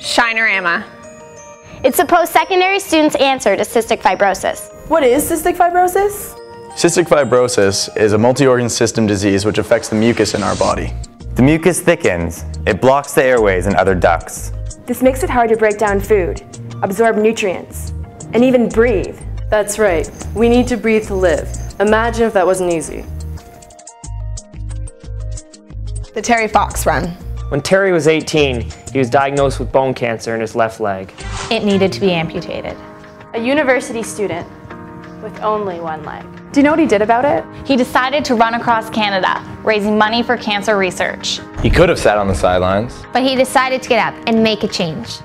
Shinerama. It's a post-secondary student's answer to cystic fibrosis. What is cystic fibrosis? Cystic fibrosis is a multi-organ system disease which affects the mucus in our body. The mucus thickens. It blocks the airways and other ducts. This makes it hard to break down food, absorb nutrients, and even breathe. That's right. We need to breathe to live. Imagine if that wasn't easy. The Terry Fox run. When Terry was 18, he was diagnosed with bone cancer in his left leg. It needed to be amputated. A university student with only one leg. Do you know what he did about it? He decided to run across Canada, raising money for cancer research. He could have sat on the sidelines. But he decided to get up and make a change.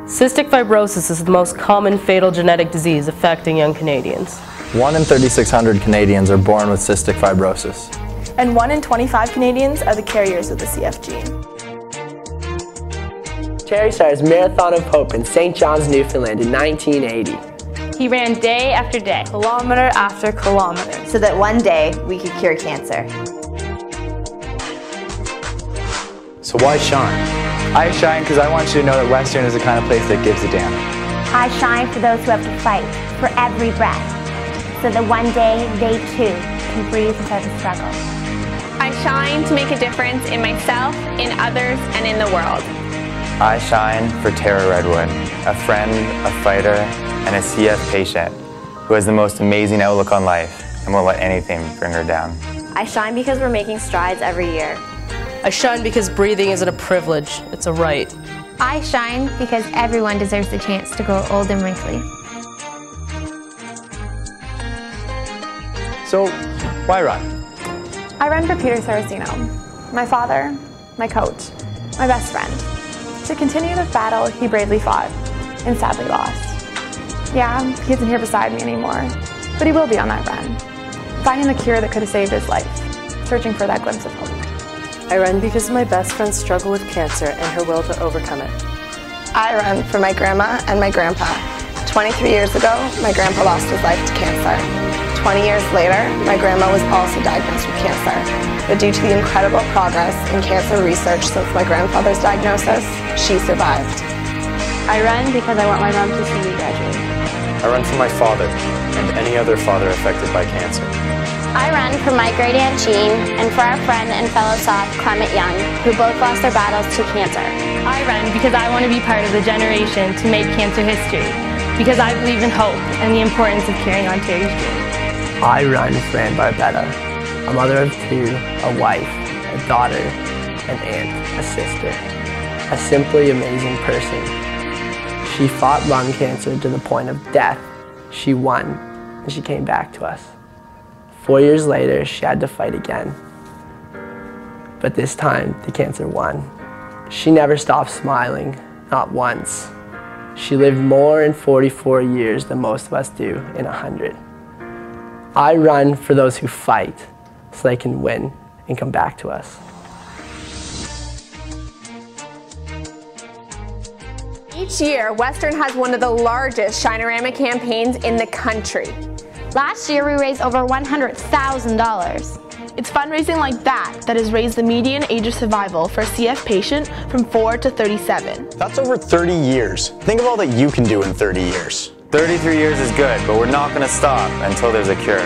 Cystic fibrosis is the most common fatal genetic disease affecting young Canadians. 1 in 3,600 Canadians are born with cystic fibrosis. And 1 in 25 Canadians are the carriers of the CF gene. Terry started his Marathon of Hope in St. John's, Newfoundland in 1980. He ran day after day, kilometer after kilometer, so that one day we could cure cancer. So why shine? I shine because I want you to know that Western is the kind of place that gives a damn. I shine for those who have to fight for every breath, so that one day they too can breathe without a struggle. I shine to make a difference in myself, in others, and in the world. I shine for Tara Redwood, a friend, a fighter, and a CF patient who has the most amazing outlook on life and won't let anything bring her down. I shine because we're making strides every year. I shine because breathing isn't a privilege, it's a right. I shine because everyone deserves the chance to grow old and wrinkly. So, why run? I run for Peter Saraceno, my father, my coach, my best friend, to continue the battle he bravely fought and sadly lost. Yeah, he isn't here beside me anymore, but he will be on that run, finding the cure that could have saved his life, searching for that glimpse of hope. I run because my best friend's struggle with cancer and her will to overcome it. I run for my grandma and my grandpa. 23 years ago, my grandpa lost his life to cancer. 20 years later, my grandma was also diagnosed with cancer. But due to the incredible progress in cancer research since my grandfather's diagnosis, she survived. I run because I want my mom to see me graduate. I run for my father and any other father affected by cancer. I run for my great Aunt Jean and for our friend and fellow Soph, Clement Young, who both lost their battles to cancer. I run because I want to be part of the generation to make cancer history, because I believe in hope and the importance of carrying on Terry's dream. I run for Ann Barbetta, a mother of 2, a wife, a daughter, an aunt, a sister, a simply amazing person. She fought lung cancer to the point of death. She won, and she came back to us. 4 years later, she had to fight again. But this time, the cancer won. She never stopped smiling, not once. She lived more in 44 years than most of us do in 100. I run for those who fight so they can win and come back to us. Each year, Western has one of the largest Shinerama campaigns in the country. Last year, we raised over $100,000. It's fundraising like that has raised the median age of survival for a CF patient from 4 to 37. That's over 30 years. Think of all that you can do in 30 years. 33 years is good, but we're not going to stop until there's a cure.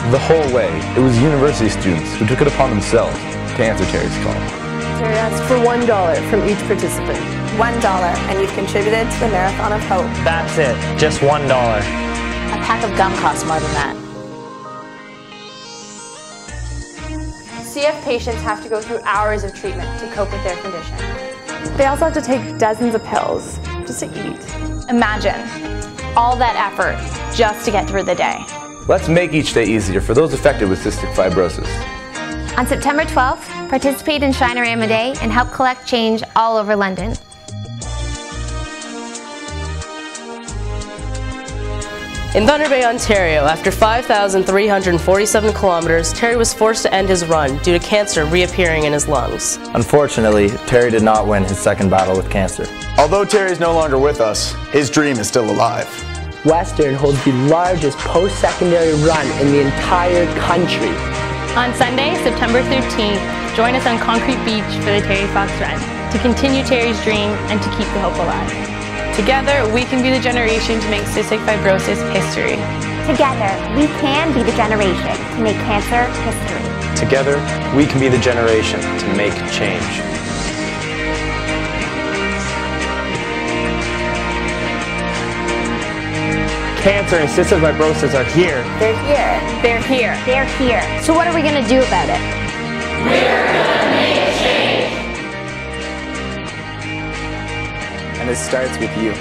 The whole way, it was university students who took it upon themselves to answer Terry's call. Terry asked for $1 from each participant. $1, and you've contributed to the Marathon of Hope. That's it, just $1. A pack of gum costs more than that. CF patients have to go through hours of treatment to cope with their condition. They also have to take dozens of pills just to eat. Imagine all that effort just to get through the day. Let's make each day easier for those affected with cystic fibrosis. On September 12th, participate in Shinerama Day and help collect change all over London. In Thunder Bay, Ontario, after 5,347 kilometers, Terry was forced to end his run due to cancer reappearing in his lungs. Unfortunately, Terry did not win his second battle with cancer. Although Terry's no longer with us, his dream is still alive. Western holds the largest post-secondary run in the entire country. On Sunday, September 13th, join us on Concrete Beach for the Terry Fox Run to continue Terry's dream and to keep the hope alive. Together, we can be the generation to make cystic fibrosis history. Together, we can be the generation to make cancer history. Together, we can be the generation to make change. Cancer and cystic fibrosis are here. They're here. They're here. They're here. So what are we going to do about it? We're gonna make change. And it starts with you.